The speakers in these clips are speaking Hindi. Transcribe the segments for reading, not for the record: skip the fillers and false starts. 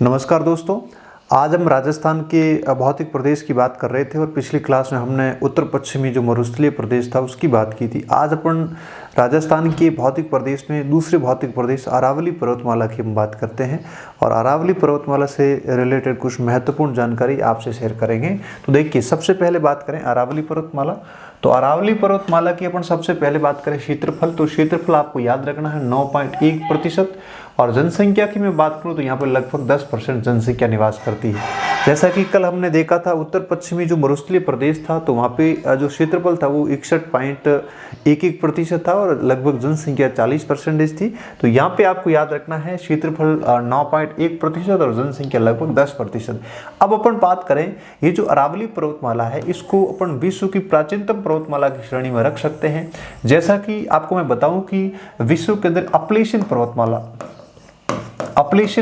नमस्कार दोस्तों। आज हम राजस्थान के भौतिक प्रदेश की बात कर रहे थे और पिछली क्लास में हमने उत्तर पश्चिमी जो मरुस्थलीय प्रदेश था उसकी बात की थी। आज अपन राजस्थान के भौतिक प्रदेश में दूसरे भौतिक प्रदेश अरावली पर्वतमाला की हम बात करते हैं और अरावली पर्वतमाला से रिलेटेड कुछ महत्वपूर्ण जानकारी आपसे शेयर करेंगे। तो देखिए, सबसे पहले बात करें अरावली पर्वतमाला। तो अरावली पर्वतमाला की अपन सबसे पहले बात करें क्षेत्रफल, तो क्षेत्रफल आपको याद रखना है 9.1%। और जनसंख्या की मैं बात करूं तो यहाँ पर लगभग 10% जनसंख्या निवास करती है। जैसा कि कल हमने देखा था, उत्तर पश्चिमी जो मरुस्थलीय प्रदेश था तो वहाँ पे जो क्षेत्रफल था वो 61.11% था और लगभग जनसंख्या 40% थी। तो यहाँ पे आपको याद रखना है क्षेत्रफल 9.1% और जनसंख्या लगभग 10%। अब अपन बात करें, ये जो अरावली पर्वतमाला है इसको अपन विश्व की प्राचीनतम पर्वतमाला की श्रेणी में रख सकते हैं। जैसा कि आपको मैं बताऊं कि विश्व के अंदर अपलेशियन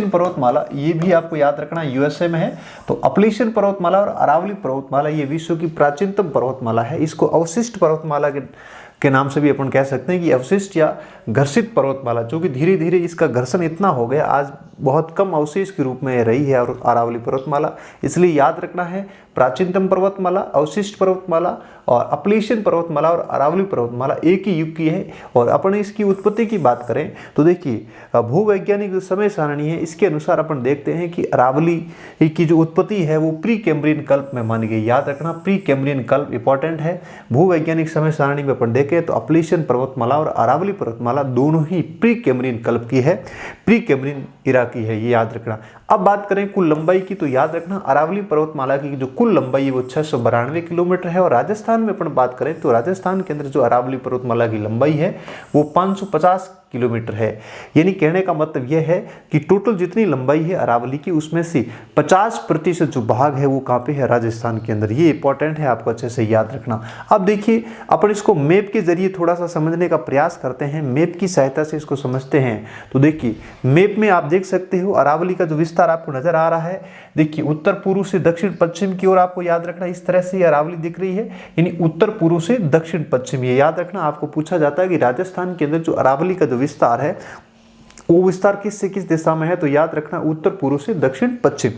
पर्वतमाला ये भी आपको याद रखना यूएसए में है। तो अपलेशियन पर्वतमाला और अरावली पर्वतमाला ये विश्व की प्राचीनतम पर्वतमाला है। इसको अवशिष्ट पर्वतमाला के नाम से भी अपन कह सकते हैं कि अवशिष्ट या घर्षित पर्वतमाला, जो कि धीरे धीरे इसका घर्षण इतना हो गया, आज बहुत कम अवशेष के रूप में रही है और अरावली पर्वतमाला। इसलिए याद रखना है प्राचीनतम पर्वतमाला, अवशिष्ट पर्वतमाला और अपलेशियन पर्वतमाला और अरावली पर्वतमाला एक ही युग की है। और अपन इसकी उत्पत्ति की बात करें तो देखिए, भूवैज्ञानिक जो समय सारणी है इसके अनुसार अपन देखते हैं कि अरावली की जो उत्पत्ति है वो प्री कैम्ब्रियन कल्प में मानी गई। याद रखना, प्री कैम्ब्रियन कल्प इंपॉर्टेंट है। भूवैज्ञानिक समय सारणी में अपन देखें तो अपलेशियन पर्वतमाला और अरावली पर्वतमाला दोनों ही प्री कैम्ब्रियन कल्प की है, प्री कैम्ब्रियन इरा की है, ये याद रखना। अब बात करें कुल लंबाई की, तो याद रखना अरावली पर्वतमाला की जो कुल लंबाई है वो 692 किलोमीटर है। और राजस्थान में अपन बात करें तो राजस्थान के अंदर जो अरावली पर्वतमाला की लंबाई है वो 550 किलोमीटर है। यानी कहने का मतलब यह है कि टोटल जितनी लंबाई है अरावली की उसमें से 50% जो भाग है वो कहाँ पे है, राजस्थान के अंदर। ये इंपॉर्टेंट है, आपको अच्छे से याद रखना। अब देखिए, अपन इसको मैप के जरिए थोड़ा सा समझने का प्रयास करते हैं, मैप की सहायता से इसको समझते हैं। तो देखिए, मैप में आप देख सकते हो अरावली का जो विस्तार आपको नजर आ रहा है। देखिए, उत्तर पूर्व से दक्षिण पश्चिम की ओर आपको याद रखना इस तरह से अरावली दिख रही है, यानी उत्तर पूर्व से दक्षिण पश्चिम। ये याद रखना, आपको पूछा जाता है कि राजस्थान के अंदर जो अरावली का जो विस्तार है वो विस्तार किस से किस दिशा में है, तो याद रखना उत्तर पूर्व से दक्षिण पश्चिम।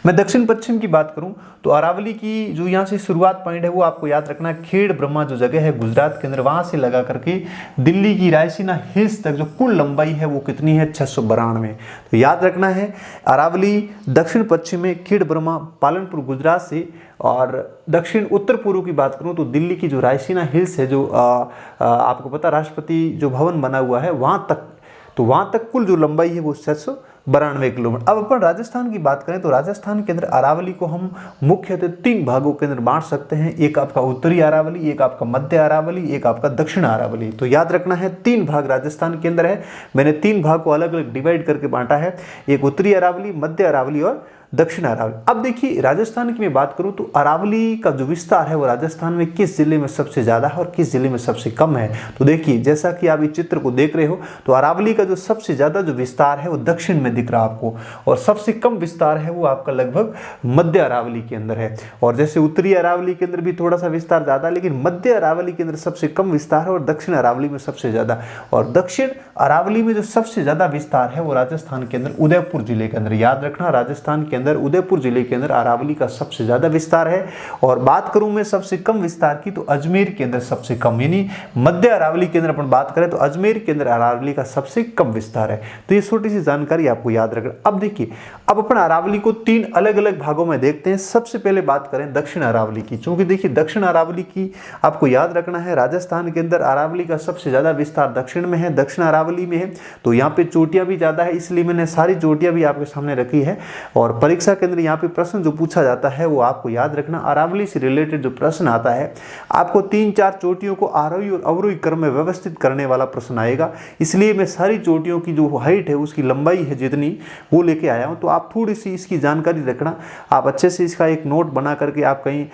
मैं दक्षिण पश्चिम की बात करूं तो अरावली की जो यहाँ से शुरुआत पॉइंट है वो आपको याद रखना खेड़ ब्रह्मा जो जगह है गुजरात के अंदर, वहां से लगा करके दिल्ली की रायसीना हिल्स तक जो कुल लंबाई है वो कितनी है, 692। तो याद रखना है अरावली दक्षिण पश्चिम में खेड़ ब्रह्मा पालनपुर गुजरात से, और दक्षिण उत्तर पूर्व की बात करूं तो दिल्ली की जो रायसीना हिल्स है जो आपको पता राष्ट्रपति जो भवन बना हुआ है वहां तक, तो वहां तक कुल जो लंबाई है वो 692 किलोमीटर। अब अपन राजस्थान की बात करें तो राजस्थान के अंदर अरावली को हम मुख्यतः 3 भागों के अंदर बांट सकते हैं। एक आपका उत्तरी अरावली, एक आपका मध्य अरावली, एक आपका दक्षिण अरावली। तो याद रखना है 3 भाग राजस्थान के अंदर है। मैंने 3 भाग को अलग अलग डिवाइड करके बांटा है, एक उत्तरी अरावली, मध्य अरावली और दक्षिण अरावली। अब देखिए, राजस्थान की मैं बात करूं तो अरावली का जो विस्तार है वो राजस्थान में किस जिले में सबसे ज्यादा है और किस जिले में सबसे कम है। तो देखिए, जैसा कि आप इस चित्र को देख रहे हो तो अरावली का जो सबसे ज्यादा जो विस्तार है वो दक्षिण में दिख रहा है आपको, और सबसे कम विस्तार है वो आपका लगभग मध्य अरावली के अंदर है। और जैसे उत्तरी अरावली के अंदर भी थोड़ा सा विस्तार ज्यादा, लेकिन मध्य अरावली के अंदर सबसे कम विस्तार है और दक्षिण अरावली में सबसे ज्यादा। और दक्षिण अरावली में जो सबसे ज्यादा विस्तार है वो राजस्थान के अंदर उदयपुर जिले के अंदर। याद रखना, राजस्थान के अंदर उदयपुर जिले के अंदर अरावली का सबसे ज्यादा विस्तार है। और बात करूं मैं सबसे कम विस्तार की तो अजमेर के अंदर सबसे कम, यानी मध्य अरावली के अंदर अपन बात करें तो अजमेर के अंदर अरावली का सबसे कम विस्तार है। तो ये छोटी सी जानकारी आपको याद रखना। अब देखिए, अब अपन अरावली को 3 अलग अलग भागों में देखते हैं। सबसे पहले बात करें दक्षिण अरावली की, क्योंकि देखिए दक्षिण अरावली की आपको याद रखना है राजस्थान के अंदर अरावली का सबसे ज्यादा विस्तार दक्षिण में है, दक्षिण अरावली में है। तो यहाँ पे चोटियां भी ज्यादा है, इसलिए मैंने सारी चोटियां भी आपके सामने रखी है। और परीक्षा के अंदर यहाँ पे प्रश्न जो पूछा जाता है वो आपको याद रखना, अरावली से रिलेटेड जो प्रश्न आता है आपको 3-4 चोटियों को आरोही और अवरोही क्रम में व्यवस्थित करने वाला प्रश्न आएगा। इसलिए मैं सारी चोटियों की जो हाइट है उसकी लंबाई है जितनी वो लेके आया हूँ। तो आप थोड़ी सी इसकी जानकारी रखना, आप अच्छे से इसका एक नोट बना करके आप कहीं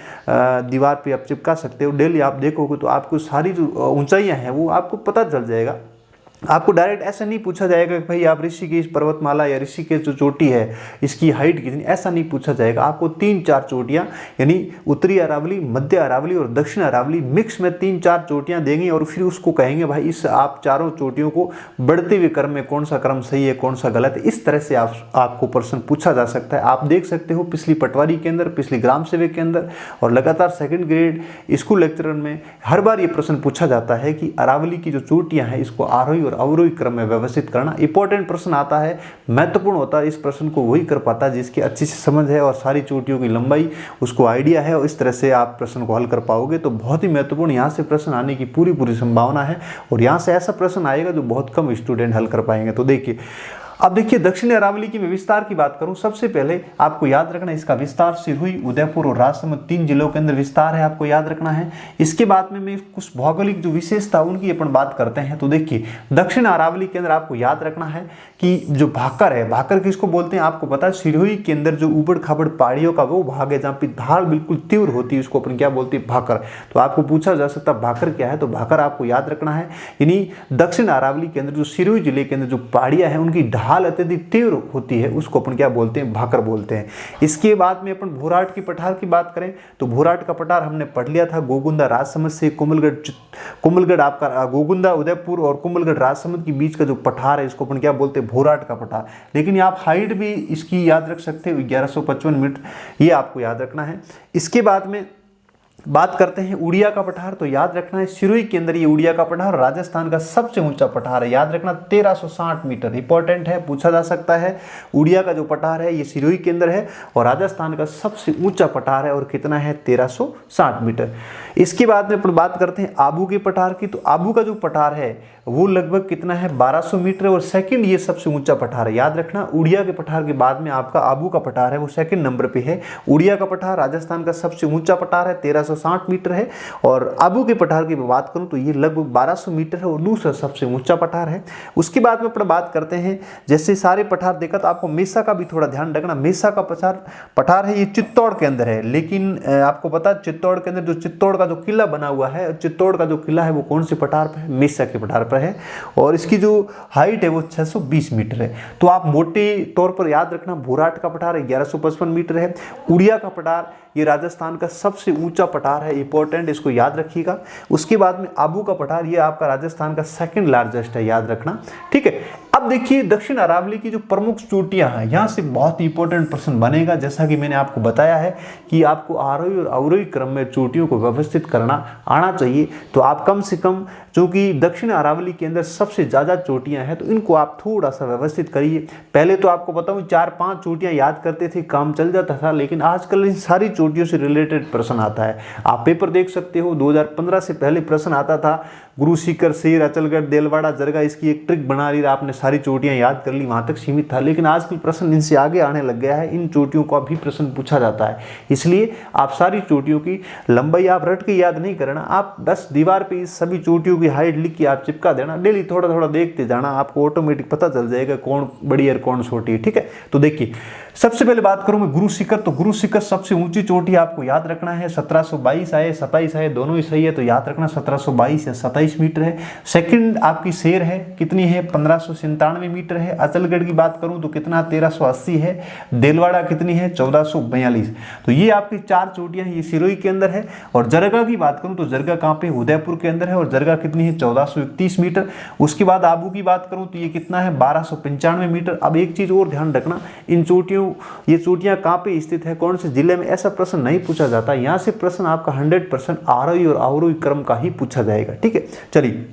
दीवार पे आप चिपका सकते हो। डेली आप देखोगे तो आपको सारी जो ऊंचाइयां हैं वो आपको पता चल जाएगा आपको डायरेक्ट ऐसा नहीं पूछा जाएगा कि भाई आप ऋषिकेश पर्वतमाला या ऋषिकेश जो चोटी है इसकी हाइट कितनी, ऐसा नहीं पूछा जाएगा। आपको 3-4 चोटियां यानी उत्तरी अरावली, मध्य अरावली और दक्षिण अरावली मिक्स में 3-4 चोटियां देंगे और फिर उसको कहेंगे भाई इस आप चारों चोटियों को बढ़ते हुए क्रम में कौन सा क्रम सही है कौन सा गलत है। इस तरह से आपको प्रश्न पूछा जा सकता है। आप देख सकते हो पिछली पटवारी के अंदर, पिछली ग्राम सेवक के अंदर और लगातार सेकंड ग्रेड स्कूल लेक्चरर में हर बार ये प्रश्न पूछा जाता है कि अरावली की जो चोटियां हैं इसको आरोही और अवरोही क्रम में व्यवस्थित करना। इंपॉर्टेंट प्रश्न आता है, महत्वपूर्ण होता है। इस प्रश्न को वही कर पाता है जिसकी अच्छी से समझ है और सारी चोटियों की लंबाई उसको आइडिया है, और इस तरह से आप प्रश्न को हल कर पाओगे। तो बहुत ही महत्वपूर्ण यहाँ से प्रश्न आने की पूरी संभावना है और यहाँ से ऐसा प्रश्न आएगा जो बहुत कम स्टूडेंट हल कर पाएंगे। तो देखिए, अब देखिए दक्षिणी अरावली की मैं विस्तार की बात करूं, सबसे पहले आपको याद रखना इसका विस्तार सिरोही, उदयपुर और राजसमंद 3 जिलों के अंदर विस्तार है, आपको याद रखना है। इसके बाद में मैं कुछ भौगोलिक जो विशेषता उनकी अपन बात करते हैं। तो देखिए दक्षिण अरावली के अंदर आपको याद रखना है कि जो भाकर है, भाकर किसको बोलते हैं आपको पता है, सिरोही के अंदर जो उबड़ खाबड़ पहाड़ियों का वो भाग है जहाँ पे ढाल बिल्कुल तीव्र होती है, उसको अपन क्या बोलते हैं, भाकर। तो आपको पूछा जा सकता है भाकर क्या है, तो भाकर आपको याद रखना है यानी दक्षिण अरावली के अंदर जो सिरोही जिले के अंदर जो पहाड़ियां हैं उनकी ढाल अत्यधिक तीव्र होती है, उसको अपन क्या बोलते हैं, भाकर बोलते हैं। इसके बाद में अपन भोराट की पठार की बात करें तो भोराट का पठार हमने पढ़ लिया था, गोगुंदा राजसमंद से कुंभलगढ़ आपका गोगुंदा उदयपुर और कुंभलगढ़ राजसमंद के बीच का जो पठार है इसको अपन क्या बोलते हैं, भोराट का पठार। लेकिन आप हाइट भी इसकी याद रख सकते हो 1155 मीटर, ये आपको याद रखना है। इसके बाद में बात करते हैं उड़िया का पठार, तो याद रखना है सिरोही के अंदर ये उड़िया का पठार राजस्थान का सबसे ऊंचा पठार है, याद रखना 1360 मीटर, इंपॉर्टेंट है, पूछा जा सकता है। उड़िया का जो पठार है ये सिरोही के अंदर है और राजस्थान का सबसे ऊंचा पठार है और कितना है, 1360 मीटर। इसके बाद में अपन बात करते हैं आबू के पठार की, तो आबू का जो पठार है वो लगभग कितना है, 1200 मीटर और सेकंड ये सबसे ऊंचा पठार है, याद रखना। उड़िया के पठार के बाद में आपका आबू का पठार है वो सेकंड नंबर पे है। उड़िया का पठार राजस्थान का सबसे ऊंचा पठार है, 1360 मीटर है, और आबू के पठार की बात करूं तो ये लगभग 1200 मीटर है और दूसरा सबसे ऊंचा पठार है। उसके बाद में अपन बात करते हैं, जैसे सारे पठार देखा तो आपको मेसा का भी थोड़ा ध्यान रखना। मेसा का पठार है ये चित्तौड़ के अंदर है, लेकिन आपको पता है चित्तौड़ के अंदर जो चित्तौड़ का जो किला बना हुआ है, चित्तौड़ का जो किला है वो कौन से पठार पर है, मेसा के पठार पर है, और इसकी जो हाइट है वो 620 मीटर है। तो आप मोटे तौर पर याद रखना भोराट का पठार 1155 मीटर है। उड़िया का पठार ये राजस्थान का सबसे ऊंचा पठार है, इंपॉर्टेंट, इसको याद रखिएगा। उसके बाद में आबू का पठार ये आपका राजस्थान का सेकंड लार्जेस्ट है, याद रखना, ठीक है। अब देखिए दक्षिण अरावली की जो प्रमुख चोटियां हैं, यहाँ से बहुत इंपॉर्टेंट प्रश्न बनेगा। जैसा कि मैंने आपको बताया है कि आपको आरोही और अवरोही क्रम में चोटियों को व्यवस्थित करना आना चाहिए, तो आप कम से कम, क्योंकि दक्षिण अरावली के अंदर सबसे ज़्यादा चोटियां हैं, तो इनको आप थोड़ा सा व्यवस्थित करिए। पहले तो आपको बताऊं 4-5 चोटियां याद करते थे, काम चल जाता था, लेकिन आजकल इन सारी चोटियों से रिलेटेड प्रश्न आता है। आप पेपर देख सकते हो 2015 से पहले प्रश्न आता था गुरु सीकर, शेर, अचलगढ़, देलवाड़ा, जरगा, इसकी एक ट्रिक बना ली, आपने सारी चोटियां याद कर ली, वहां तक सीमित था। लेकिन आजकल प्रश्न इनसे आगे आने लग गया है, इन चोटियों का भी प्रश्न पूछा जाता है। इसलिए आप सारी चोटियों की लंबाई आप रट के याद नहीं करना, आप बस दीवार पे इस सभी चोटियों की हाइट लिख के आप चिपका देना, डेली थोड़ा थोड़ा देखते जाना, आपको ऑटोमेटिक पता चल जाएगा कौन बड़ी और कौन छोटी है, ठीक है। तो देखिए सबसे पहले बात करूं मैं गुरु शिखर, तो गुरु शिखर सबसे ऊंची चोटी आपको याद रखना है, 1722 आए 27 आए दोनों ही सही है, तो याद रखना 1722 या 27 मीटर है। सेकंड आपकी शेर है, कितनी है, 1597 मीटर है। अचलगढ़ की बात करूं तो कितना, 1380 है। देलवाड़ा कितनी है, 1442। तो ये आपकी 4 चोटियां ये सिरोही के अंदर है। और जरगा की बात करूं तो जरगा कहाँ पे, उदयपुर के अंदर है, और जरगा कितनी है, 1431 मीटर। उसके बाद आबू की बात करूं तो ये कितना है, 1295 मीटर। अब एक चीज और ध्यान रखना, इन चोटियों, ये चोटियां कहाँ पे स्थित है, कौन से जिले में, ऐसा प्रश्न नहीं पूछा जाता। यहाँ से प्रश्न आपका 100% आरोही और अवरोही क्रम का ही पूछा जाएगा, ठीक है। चलिए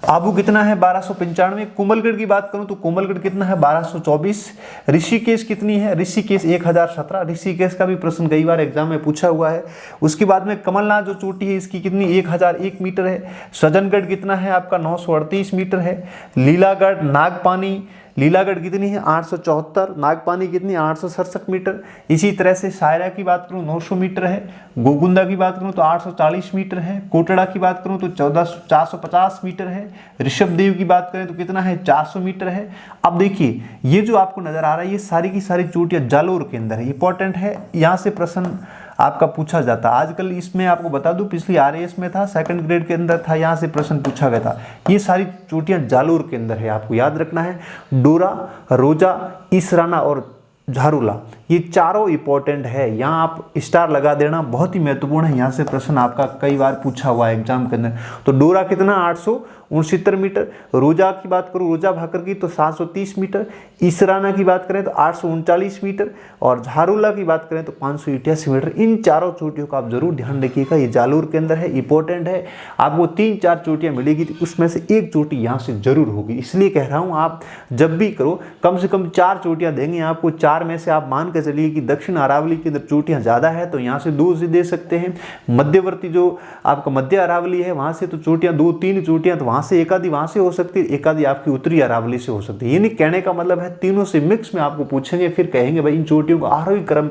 आबू कितना है, 1295। कोमलगढ़ की बात करूं तो कोमलगढ़ कितना है, 1224। ऋषिकेश कितनी है, ऋषिकेश 1017। ऋषिकेश का भी प्रश्न कई बार एग्जाम में पूछा हुआ है। उसके बाद में कमलनाथ जो चोटी है इसकी कितनी, 1001 मीटर है। सज्जनगढ़ कितना है आपका, 938 मीटर है। लीलागढ़, नागपानी, लीलागढ़ कितनी है, 874। नागपानी कितनी, 867 मीटर। इसी तरह से सायरा की बात करूं 900 मीटर है। गोगुंदा की बात करूं तो 840 मीटर है। कोटड़ा की बात करूं तो 450 मीटर है। ऋषभदेव की बात करें तो कितना है, 400 मीटर है। अब देखिए ये जो आपको नजर आ रहा है ये सारी की सारी चोटियां जालोर के अंदर है, इंपॉर्टेंट है, यहाँ से प्रश्न आपका पूछा जाता है। आजकल इसमें आपको बता दूं, पिछली RAS में था, सेकंड ग्रेड के अंदर था, यहाँ से प्रश्न पूछा गया था। ये सारी चोटियां जालोर के अंदर है, आपको याद रखना है। डोरा, रोजा, इसराना और झारूला, ये चारों इंपॉर्टेंट है, यहाँ आप स्टार लगा देना, बहुत ही महत्वपूर्ण है। यहाँ से प्रश्न आपका कई बार पूछा हुआ है एग्जाम के अंदर। तो डोरा कितना 869 मीटर, रोजा की बात करूँ, रोजा भाकर की तो 730 मीटर, इसराना की बात करें तो 839 मीटर और झारूला की बात करें तो 588 मीटर। इन चारों चोटियों का आप जरूर ध्यान रखिएगा, ये जालोर के अंदर है, इंपॉर्टेंट है। आपको 3-4 चोटियाँ मिलेगी, तो उसमें से एक चोटी यहाँ से जरूर होगी। इसलिए कह रहा हूँ आप जब भी करो कम से कम 4 चोटियाँ देंगे आपको। 4 में से आप मान के चलिए कि दक्षिण अरावली के अंदर चोटियाँ ज़्यादा है तो यहाँ से 2 से दे सकते हैं। मध्यवर्ती जो आपका मध्य अरावली है वहाँ से तो चोटियाँ 2-3 चोटियाँ, तो वहाँ से एक आधी वहाँ से हो सकती है, एक आधी आपकी उत्तरी अरावली से हो सकती है। ये नहीं कहने का मतलब है तीनों से मिक्स में आपको पूछेंगे, फिर कहेंगे भाई इन चोटियों को आरोही क्रम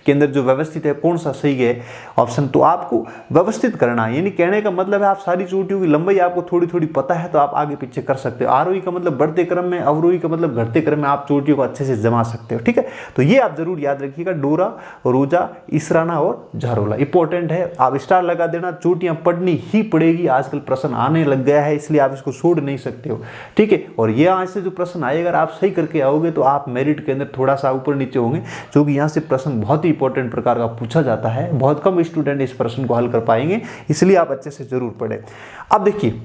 के अंदर जो व्यवस्थित है कौन सा सही है ऑप्शन, तो आपको व्यवस्थित करना है। ये नहीं कहने का मतलब है आप सारी चोटियों की लंबाई आपको थोड़ी थोड़ी पता है तो आप आगे पीछे कर सकते हो। आरोही का मतलब बढ़ते क्रम में, अवरोही का मतलब घटते क्रम में आप चोटियों को अच्छे से जमा सकते हो। ठीक है, तो ये आप जरूर याद रखिएगा, डोरा, रोजा, इसराना और झारोला इंपॉर्टेंट है। आप स्टार लगा देना, चोटियां पढ़नी ही पड़ेगी, आजकल प्रश्न आने लग गया है इसलिए आप इसको छोड़ नहीं सकते हो। ठीक है, और ये आज से जो प्रश्न आएगा अगर आप सही करके आओगे तो आप मेरिट के अंदर थोड़ा सा ऊपर नीचे होंगे, क्योंकि यहाँ से प्रश्न बहुत ही इंपॉर्टेंट प्रकार का पूछा जाता है। बहुत कम स्टूडेंट इस प्रश्न को हल कर पाएंगे, इसलिए आप अच्छे से जरूर पढ़ें। अब देखिए,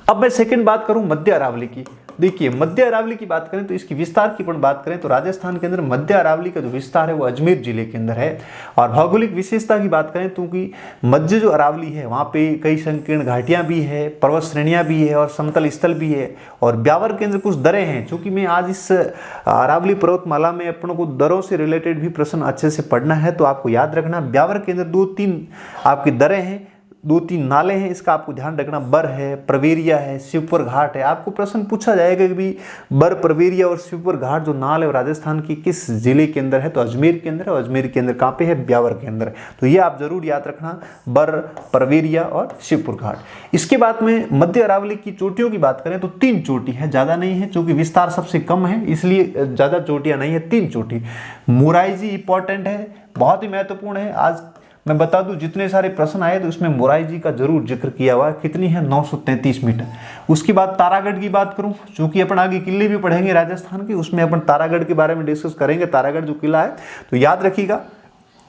अब मैं सेकंड बात करूं मध्य अरावली की। देखिए मध्य अरावली की बात करें तो इसकी विस्तार की अपन बात करें तो राजस्थान के अंदर मध्य अरावली का जो विस्तार है वो अजमेर जिले के अंदर है। और भौगोलिक विशेषता की बात करें तो कि मध्य जो अरावली है वहाँ पे कई संकीर्ण घाटियाँ भी है, पर्वत श्रेणियाँ भी है और समतल स्थल भी है। और ब्यावर के अंदर कुछ दरें हैं, चूँकि मैं आज इस अरावली पर्वतमाला में अपनों को दरों से रिलेटेड भी प्रश्न अच्छे से पढ़ना है, तो आपको याद रखना ब्यावर के अंदर 2-3 आपकी दरें हैं, 2-3 नाले हैं, इसका आपको ध्यान रखना। बर है, प्रवेरिया है, शिवपुर घाट है। आपको प्रश्न पूछा जाएगा कि भी बर, प्रवेरिया और शिवपुर घाट जो नाल है राजस्थान की किस जिले के अंदर है, तो अजमेर के अंदर है। अजमेर के अंदर कहाँ पे है, ब्यावर के अंदर है। तो ये आप जरूर याद रखना, बर, प्रवेरिया और शिवपुर घाट। इसके बाद में मध्य अरावली की चोटियों की बात करें तो 3 चोटी है, ज़्यादा नहीं है, क्योंकि विस्तार सबसे कम है इसलिए ज़्यादा चोटियाँ नहीं है, 3 चोटी। मोराई इंपॉर्टेंट है, बहुत ही महत्वपूर्ण है। आज मैं बता दूं जितने सारे प्रश्न आए तो उसमें मोराई जी का जरूर जिक्र किया हुआ है, कितनी है 933 मीटर। उसके बाद तारागढ़ की बात करूं, चूंकि अपन आगे किले भी पढ़ेंगे राजस्थान के, उसमें अपन तारागढ़ के बारे में डिस्कस करेंगे। तारागढ़ जो किला है तो याद रखिएगा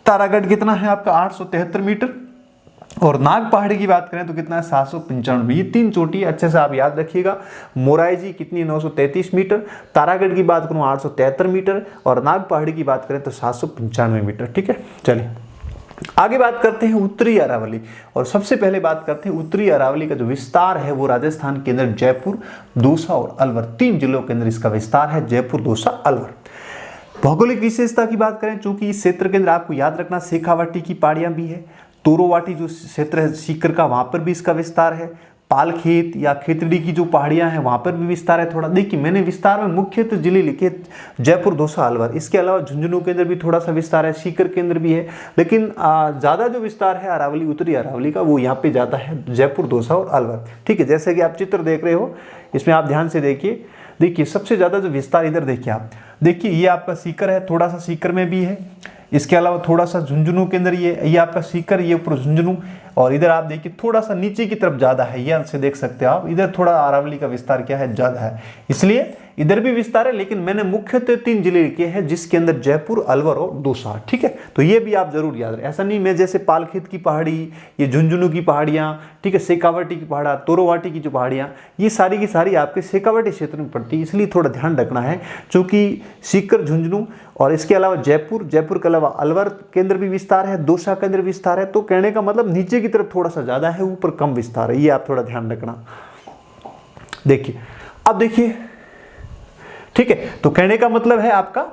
तारागढ़ कितना है आपका 873 मीटर। और नाग पहाड़ी की बात करें तो कितना है 795। ये 3 चोटी अच्छे से आप याद रखिएगा। मोराई जी कितनी 933 मीटर, तारागढ़ की बात करूं 873 मीटर और नाग पहाड़ी की बात करें तो 795 मीटर। ठीक है, चलिए आगे बात करते हैं उत्तरी अरावली। और सबसे पहले बात करते हैं उत्तरी अरावली का जो विस्तार है वो राजस्थान के अंदर जयपुर, दौसा और अलवर, 3 जिलों के अंदर इसका विस्तार है, जयपुर, दौसा, अलवर। भौगोलिक विशेषता की बात करें, चूंकि इस क्षेत्र के अंदर आपको याद रखना शेखावाटी की पहाड़ियां भी है, तोरोवाटी जो क्षेत्र है सीकर का, वहां पर भी इसका विस्तार है। पालखेत या खेतड़ी की जो पहाड़ियां हैं वहां पर भी विस्तार है थोड़ा। देखिए मैंने विस्तार में मुख्यतः जिले लिखे जयपुर, दौसा, अलवर। इसके अलावा झुंझुनू के अंदर भी थोड़ा सा विस्तार है, सीकर के अंदर भी है, लेकिन ज़्यादा जो विस्तार है अरावली, उत्तरी अरावली का, वो यहाँ पे जाता है जयपुर, दौसा और अलवर। ठीक है, जैसे कि आप चित्र देख रहे हो इसमें आप ध्यान से देखिए। देखिए सबसे ज़्यादा जो विस्तार इधर देखिए आप, देखिए ये आपका सीकर है, थोड़ा सा सीकर में भी है। इसके अलावा थोड़ा सा झुंझुनू के अंदर ये आपका सीकर, ये ऊपर झुंझुनू। और इधर आप देखिए थोड़ा सा नीचे की तरफ ज़्यादा है, ये से देख सकते हो आप, इधर थोड़ा अरावली का विस्तार क्या है, ज़्यादा है, इसलिए इधर भी विस्तार है। लेकिन मैंने मुख्यतः 3 जिले लिखे हैं जिसके अंदर जयपुर, अलवर और दौसा। ठीक है, तो ये भी आप जरूर याद रखें। ऐसा नहीं मैं जैसे पालखेत की पहाड़ी, ये झुंझुनू की पहाड़ियाँ, ठीक है, शेखावाटी की पहाड़ा, तोरोवाटी की जो पहाड़ियाँ, ये सारी की सारी आपके शेखावाटी क्षेत्र में पड़ती है, इसलिए थोड़ा ध्यान रखना है। चूँकि सीकर, झुंझुनू और इसके अलावा जयपुर, जयपुर के अलावा अलवर के अंदर भी विस्तार है, दौसा के अंदर विस्तार है। तो कहने का मतलब नीचे की तरफ थोड़ा सा ज़्यादा है, ऊपर कम विस्तार है, ये आप थोड़ा ध्यान रखना। देखिए अब देखिए, ठीक है, तो कहने का मतलब है आपका,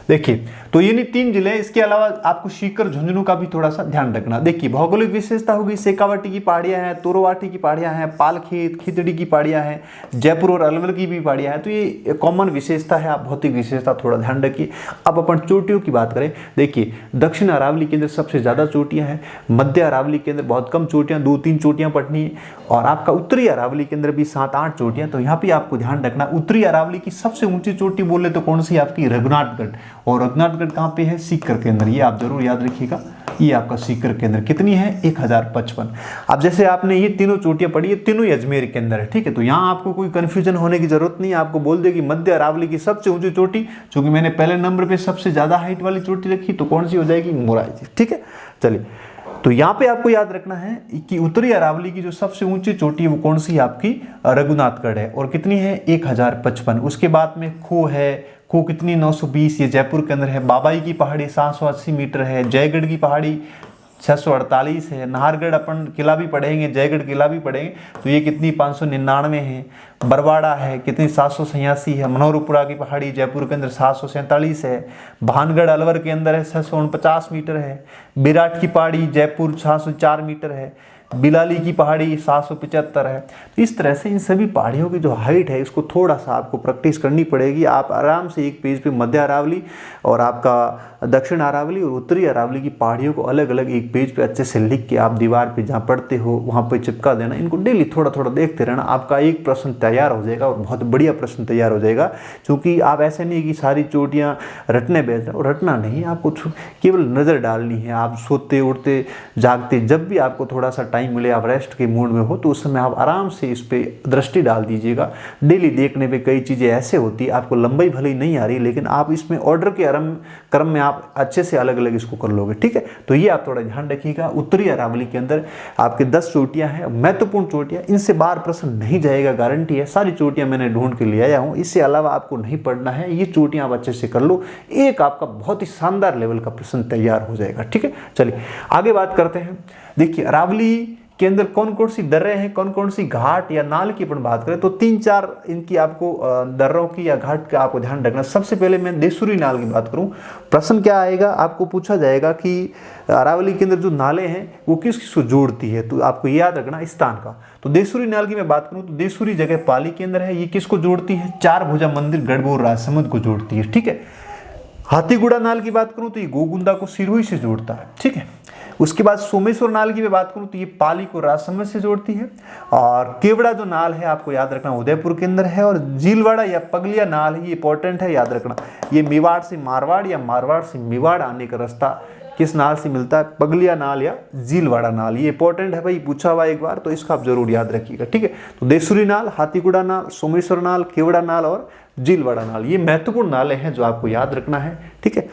देखिए तो ये नहीं 3 जिले, इसके अलावा आपको सीकर, झुंझुनू का भी थोड़ा सा ध्यान रखना। देखिए भौगोलिक विशेषता होगी, शेखावाटी की पहाड़ियां हैं, तोरोवाटी की पहाड़ियां हैं, पालखेत, खिचड़ी की पहाड़ियां हैं, जयपुर और अलवर की भी पहाड़ियां हैं। तो ये कॉमन विशेषता है, आप भौतिक विशेषता थोड़ा ध्यान रखिए। अब अपन चोटियों की बात करें, देखिए दक्षिण अरावली के अंदर सबसे ज़्यादा चोटियाँ हैं, मध्य अरावली के अंदर बहुत कम चोटियाँ, 2-3 चोटियाँ पड़नी है, और आपका उत्तरी अरावली के अंदर भी 7-8 चोटियाँ। तो यहाँ पर आपको ध्यान रखना, उत्तरी अरावली की सबसे ऊँची चोटी बोले तो कौन सी, आपकी रघुनाथगढ़। और रघुनाथगढ़ भानगढ़ कहाँ पे है, सीकर के अंदर, ये आप जरूर याद रखिएगा, ये आपका सीकर के अंदर कितनी है 1055। अब जैसे आपने ये तीनों चोटियां पढ़ी, ये तीनों ही अजमेर के अंदर है, ठीक है। तो यहाँ आपको कोई कंफ्यूजन होने की जरूरत नहीं है, आपको बोल दे कि मध्य अरावली की सबसे ऊंची चोटी, चूंकि मैंने पहले नंबर पे सबसे ज्यादा हाइट वाली चोटी रखी, तो कौन सी हो जाएगी, मोराई जी, ठीक है। चलिए, तो यहाँ पे आपको याद रखना है कि उत्तरी अरावली की जो सबसे ऊंची चोटी है वो कौन सी है, आपकी रघुनाथगढ़ है, और कितनी है 1055। उसके बाद में खो है, खो कितनी 920, ये जयपुर के अंदर है। बाबाई की पहाड़ी 780 मीटर है। जयगढ़ की पहाड़ी 648 है। नाहरगढ़ अपन किला भी पढ़ेंगे, जयगढ़ किला भी पढ़ेंगे, तो ये कितनी 599 है। बरवाड़ा है कितनी 786 है। मनोहरपुरा की पहाड़ी जयपुर के अंदर 747 है। भानगढ़ अलवर के अंदर है 649 मीटर है। विराट की पहाड़ी जयपुर 604 मीटर है। बिलाली की पहाड़ी 775 है। तो इस तरह से इन सभी पहाड़ियों की जो हाइट है इसको थोड़ा सा आपको प्रैक्टिस करनी पड़ेगी। आप आराम से एक पेज पे मध्य अरावली और आपका दक्षिण अरावली और उत्तरी अरावली की पहाड़ियों को अलग अलग एक पेज पे अच्छे से लिख के आप दीवार पे जहाँ पढ़ते हो वहाँ पे चिपका देना। इनको डेली थोड़ा थोड़ा देखते रहना, आपका एक प्रश्न तैयार हो जाएगा और बहुत बढ़िया प्रश्न तैयार हो जाएगा। क्योंकि आप ऐसे नहीं कि सारी चोटियाँ रटने बैठ जाओ, रटना नहीं, आपको केवल नज़र डालनी है। आप सोते उठते जागते जब भी आपको थोड़ा सा टाइम मिले, आप रेस्ट के मूड में हो, तो उस समय आप आराम से इस पर दृष्टि डाल दीजिएगा। डेली देखने पे कई चीज़ें ऐसे होती है, आपको लंबाई भले ही नहीं आ रही, लेकिन आप इसमें ऑर्डर के क्रम में आप अच्छे से अलग अलग इसको कर लोगे, ठीक है। तो ये आप थोड़ा ध्यान रखिएगा। उत्तरी अरावली के अंदर आपके 10 चोटियां हैं, महत्वपूर्ण चोटियां, इनसे बाहर प्रश्न नहीं जाएगा, गारंटी है। सारी चोटियां मैंने ढूंढ के ले आया हूं, इससे अलावा आपको नहीं पढ़ना है। ये चोटियां आप अच्छे से कर लो, एक आपका बहुत ही शानदार लेवल का प्रश्न तैयार हो जाएगा, ठीक है। चलिए आगे बात करते हैं। देखिए अरावली के अंदर कौन कौन सी दर्रे हैं, कौन कौन सी घाट या नाल की अपन बात करें तो 3-4 इनकी आपको दर्रों की या घाट का आपको ध्यान रखना। सबसे पहले मैं देसुरी नाल की बात करूं, प्रश्न क्या आएगा, आपको पूछा जाएगा कि अरावली के अंदर जो नाले हैं वो किस किस को जोड़ती है, तो आपको याद रखना स्थान का। तो देसुरी नाल की मैं बात करूं तो देसुरी जगह पाली के अंदर है, ये किसको जोड़ती है, 4 भुजा मंदिर गढ़बोर राजसमंद को जोड़ती है, ठीक है। हाथीगुड़ा नाल की बात करूं तो ये गोगुंदा को सिरोही से जोड़ता है, ठीक है। उसके बाद सोमेश्वर नाल की मैं बात करूं तो ये पाली को राजसमंद से जोड़ती है। और केवड़ा जो नाल है आपको याद रखना उदयपुर के अंदर है। और झीलवाड़ा या पगलिया नाल है, ये इंपॉर्टेंट है, याद रखना, ये मेवाड़ से मारवाड़ या मारवाड़ से मेवाड़ आने का रास्ता किस नाल से मिलता है, पगलिया नाल या झीलवाड़ा नाल। ये इंपॉर्टेंट है भाई, पूछा हुआ एक बार, तो इसका आप जरूर याद रखिएगा, ठीक है। तो देसुरी नाल, हाथीगुड़ा नाल, सोमेश्वर नाल, केवड़ा नाल और झीलवाड़ा नाल, ये महत्वपूर्ण नाले हैं जो आपको याद रखना है, ठीक है।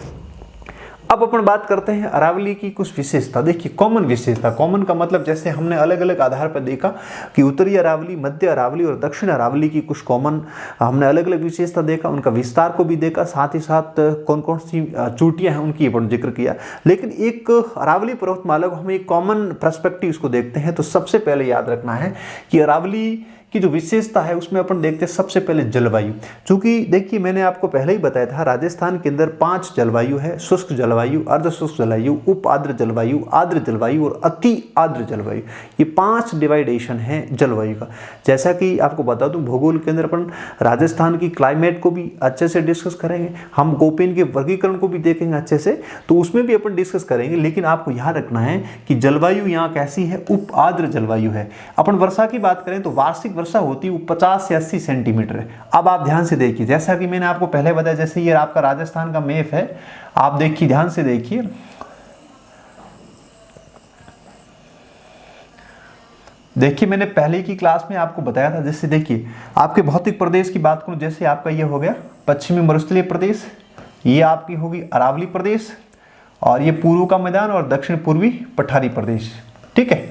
अब अपन बात करते हैं अरावली की कुछ विशेषता। देखिए कॉमन विशेषता, कॉमन का मतलब जैसे हमने अलग अलग आधार पर देखा कि उत्तरी अरावली, मध्य अरावली और दक्षिण अरावली की कुछ कॉमन हमने अलग अलग विशेषता देखा, उनका विस्तार को भी देखा, साथ ही साथ कौन कौन सी चोटियां हैं उनकी अपन जिक्र किया। लेकिन एक अरावली पर्वतमाला को हम एक कॉमन पर्सपेक्टिव इसको देखते हैं तो सबसे पहले याद रखना है कि अरावली की जो विशेषता है उसमें अपन देखते हैं सबसे पहले जलवायु। क्योंकि देखिए मैंने आपको पहले ही बताया था राजस्थान के अंदर 5 जलवायु है, शुष्क जलवायु, अर्ध शुष्क जलवायु, उप आर्द्र जलवायु, आर्द्र जलवायु और अति आर्द्र जलवायु। ये 5 डिवाइडेशन है जलवायु का। जैसा कि आपको बता दूं भूगोल के अंदर अपन राजस्थान की क्लाइमेट को भी अच्छे से डिस्कस करेंगे, हम कोपेन के वर्गीकरण को भी देखेंगे अच्छे से, तो उसमें भी अपन डिस्कस करेंगे। लेकिन आपको याद रखना है कि जलवायु यहाँ कैसी है, उप आर्द्र जलवायु है। अपन वर्षा की बात करें तो वार्षिक वर्षा होती है वो 50 से 80 सेंटीमीटर है। अब आप ध्यान से देखिए, जैसा कि मैंने आपको पहले बताया, जैसे ये आपका राजस्थान का मैप है, आप देखिए ध्यान से देखिए, देखिए मैंने पहले की क्लास में आपको बताया था। जैसे देखिए आपके भौतिक प्रदेश की बात करूं, जैसे आपका ये हो गया पश्चिमी मरुस्थलीय प्रदेश, ये आपकी होगी अरावली प्रदेश, और ये पूर्व का मैदान और दक्षिण पूर्वी पठारी प्रदेश, ठीक है।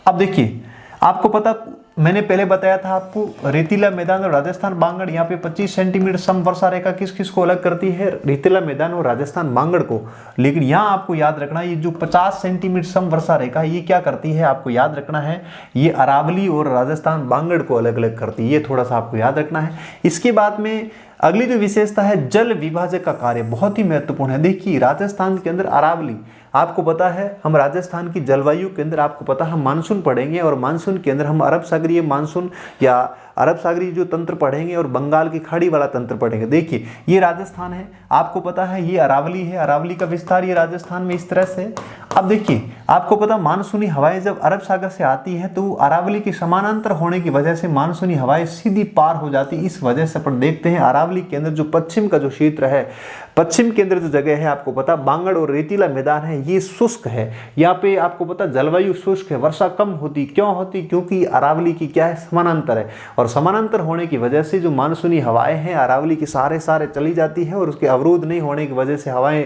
अब देखिए आपको पता, मैंने पहले बताया था आपको रेतीला मैदान और राजस्थान बांगड़, यहाँ पे 25 सेंटीमीटर सम वर्षा रेखा किस किस को अलग करती है, रेतीला मैदान और राजस्थान बांगड़ को। लेकिन यहाँ आपको याद रखना ये जो 50 सेंटीमीटर सम वर्षा रेखा ये क्या करती है, आपको याद रखना है ये अरावली और राजस्थान बांगड़ को अलग अलग करती है, ये थोड़ा सा आपको याद रखना है। इसके बाद में अगली जो विशेषता है जल विभाजक का कार्य बहुत ही महत्वपूर्ण है। देखिए राजस्थान के अंदर अरावली आपको पता है हम राजस्थान की जलवायु के अंदर आपको पता है हम मानसून पढ़ेंगे, और मानसून के अंदर हम अरब सागरीय मानसून या अरब सागरीय जो तंत्र पढ़ेंगे और बंगाल की खाड़ी वाला तंत्र पढ़ेंगे। देखिए ये राजस्थान है, आपको पता है ये अरावली है, अरावली का विस्तार ये राजस्थान में इस तरह से। अब देखिए आपको पता मानसूनी हवाएं जब अरब सागर से आती हैं तो अरावली के समानांतर होने की वजह से मानसूनी हवाएं सीधी पार हो जाती, इस वजह से अपन देखते हैं अरावली के अंदर जो पश्चिम का जो क्षेत्र है, पश्चिम के अंदर जो जगह है आपको पता बांगड़ और रेतीला मैदान है, ये शुष्क है। यहाँ पे आपको पता जलवायु शुष्क है, वर्षा कम होती, क्यों होती? क्योंकि अरावली की क्या है, समानांतर है, और समानांतर होने की वजह से जो मानसूनी हवाएं हैं अरावली की सारे चली जाती है, और उसके अवरोध नहीं होने की वजह से हवाएं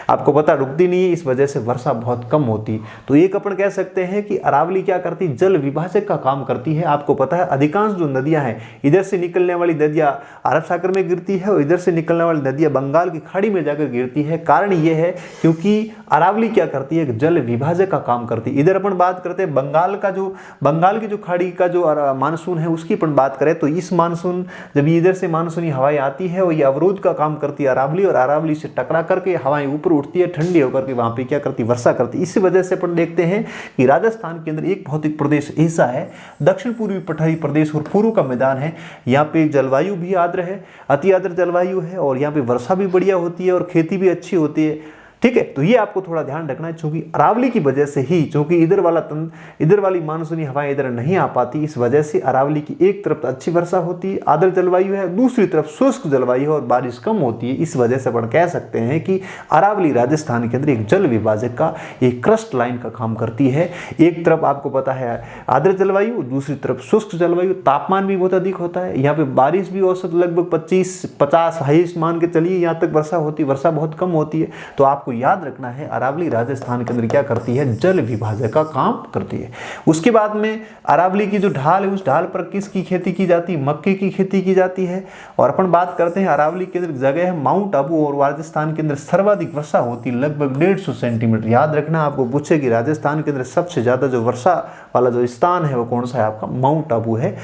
आपको पता रुकती नहीं है, इस वजह से वर्षा बहुत कम होती। तो एक अपन कह सकते हैं कि अरावली क्या करती, जल विभाजक का काम करती है। आपको पता है अधिकांश जो नदियां हैं, इधर से निकलने वाली नदियां अरब सागर में गिरती है और इधर से निकलने वाली नदियां बंगाल की खाड़ी में जाकर गिरती है। कारण यह है क्योंकि अरावली क्या करती है, जल विभाजक का काम करती है। इधर अपन बात करते हैं बंगाल की जो खाड़ी का जो मानसून है उसकी अपन बात करें तो इस मानसून जब इधर से मानसूनी हवाएं आती है और ये अवरोध का काम करती है अरावली, और अरावली से टकरा करके हवाएं ऊपर उठती है, ठंडी होकर के वहां पे क्या करती, वर्षा करती। इसी वजह से अपन देखते हैं कि राजस्थान के अंदर एक भौतिक प्रदेश ऐसा है, दक्षिण पूर्वी पठारी प्रदेश और पूर्व का मैदान है, यहाँ पे जलवायु भी आर्द्र है, अति आर्द्र जलवायु है, और यहाँ पे वर्षा भी बढ़िया होती है और खेती भी अच्छी होती है। ठीक है, तो ये आपको थोड़ा ध्यान रखना है, क्योंकि अरावली की वजह से ही, क्योंकि इधर वाली मानसूनी हवाएं इधर नहीं आ पाती, इस वजह से अरावली की एक तरफ अच्छी वर्षा होती है, आर्द्र जलवायु है, दूसरी तरफ शुष्क जलवायु है और बारिश कम होती है। इस वजह से अपन कह सकते हैं कि अरावली राजस्थान के अंदर एक जल विभाजक का, एक क्रस्ट लाइन का काम करती है। एक तरफ आपको पता है आर्द्र जलवायु, दूसरी तरफ शुष्क जलवायु, तापमान भी बहुत अधिक होता है, यहाँ पे बारिश भी औसत लगभग 25-50 हाईएस्ट मान के चलिए यहाँ तक वर्षा होती है, वर्षा बहुत कम होती है। तो आपको याद रखना है अरावली राजस्थान के अंदर क्या करती है, जल विभाजक का काम करती है। उसके बाद में अरावली की जो ढाल है उस ढाल पर किसकी खेती की जाती है, मक्के की खेती की जाती है। और अपन बात करते हैं अरावली के अंदर जगह है माउंट आबू, और राजस्थान के अंदर सर्वाधिक वर्षा होती है लगभग 150 सेंटीमीटर। याद रखना आपको पूछे कि राजस्थान के अंदर सबसे ज्यादा जो वर्षा वाला जो स्थान है वो कौन सा है, आपका माउंट आबू है,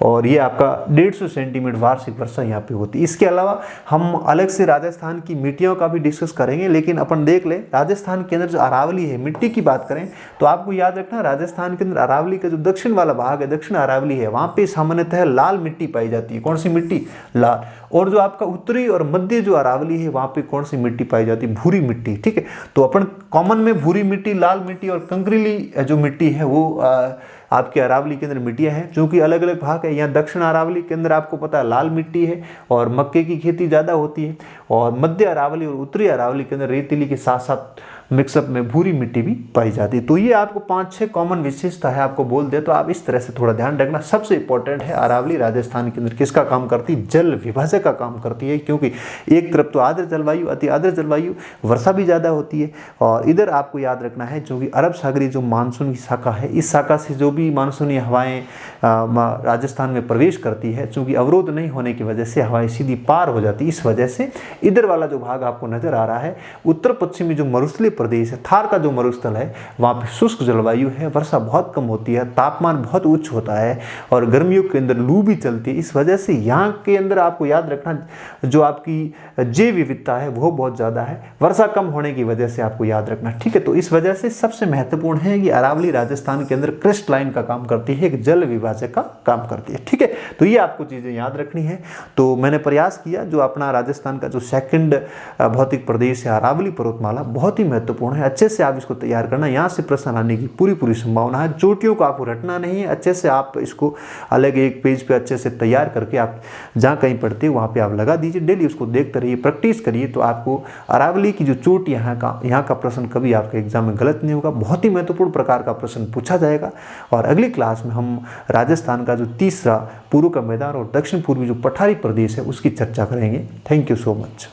और ये आपका 150 सेंटीमीटर वार्षिक वर्षा यहाँ पे होती है। इसके अलावा हम अलग से राजस्थान की मिट्टियों का भी डिस्कस करेंगे, लेकिन अपन देख ले राजस्थान के अंदर जो अरावली है, मिट्टी की बात करें तो आपको याद रखना राजस्थान के अंदर अरावली का जो दक्षिण वाला भाग है, दक्षिण अरावली है, वहां पे सामान्यतः लाल मिट्टी पाई जाती है। कौन सी मिट्टी, लाल। और जो आपका उत्तरी और मध्य जो अरावली है वहां पे कौन सी मिट्टी पाई जाती है, भूरी मिट्टी। ठीक है, तो अपन कॉमन में भूरी मिट्टी, लाल मिट्टी और कंकरीली जो मिट्टी है वो आपके अरावली के अंदर मिट्टियां हैं, जो कि अलग अलग भाग है। यहाँ दक्षिण अरावली के अंदर आपको पता है लाल मिट्टी है और मक्के की खेती ज़्यादा होती है, और मध्य अरावली और उत्तरी अरावली के अंदर रेतीली के साथ साथ मिक्सअप में भूरी मिट्टी भी पाई जाती है। तो ये आपको 5-6 कॉमन विशेषता है, आपको बोल दे तो आप इस तरह से थोड़ा ध्यान रखना। सबसे इंपॉर्टेंट है अरावली राजस्थान के अंदर किसका काम करती है, जल विभाजक का काम करती है, क्योंकि एक तरफ तो आर्द्र जलवायु, अति आर्द्र जलवायु, वर्षा भी ज़्यादा होती है, और इधर आपको याद रखना है जो कि अरब सागरी जो मानसून की शाखा है, इस शाखा से जो भी मानसूनी हवाएं राजस्थान में प्रवेश करती है, चूँकि अवरोध नहीं होने की वजह से हवाएं सीधी पार हो जाती है। इस वजह से इधर वाला जो भाग आपको नजर आ रहा है, उत्तर पश्चिमी जो मरुस्थलीय प्रदेश है, थार का जो मरुस्थल है, वहाँ पे शुष्क जलवायु है, वर्षा बहुत कम होती है, तापमान बहुत उच्च होता है, और गर्मियों के अंदर लू भी चलती है। इस वजह से यहाँ के अंदर आपको याद रखना जो आपकी जैव विविधता है वो बहुत ज़्यादा है, वर्षा कम होने की वजह से आपको याद रखना। ठीक है, तो इस वजह से सबसे महत्वपूर्ण है कि अरावली राजस्थान के अंदर क्रस्ट लाइन का काम करती है, एक जल विभाजक का काम करती है। ठीक है, तो ये आपको चीज़ें याद रखनी है। तो मैंने प्रयास किया जो अपना राजस्थान का जो सेकंड भौतिक प्रदेश है अरावली पर्वतमाला, बहुत ही महत्वपूर्ण है, अच्छे से आप इसको तैयार करना, यहाँ से प्रश्न आने की पूरी संभावना है। चोटियों को आपको रटना नहीं है, अच्छे से आप इसको अलग एक पेज पे अच्छे से तैयार करके आप जहाँ कहीं पढ़ते हो वहाँ पे आप लगा दीजिए, डेली उसको देखते रहिए, प्रैक्टिस करिए, तो आपको अरावली की जो चोट यहाँ का प्रश्न कभी आपके एग्जाम में गलत नहीं होगा। बहुत ही महत्वपूर्ण प्रकार का प्रश्न पूछा जाएगा। और अगली क्लास में हम राजस्थान का जो तीसरा पूर्व का मैदान और दक्षिण पूर्वी जो पठारी प्रदेश है उसकी चर्चा करेंगे। Thank you so much.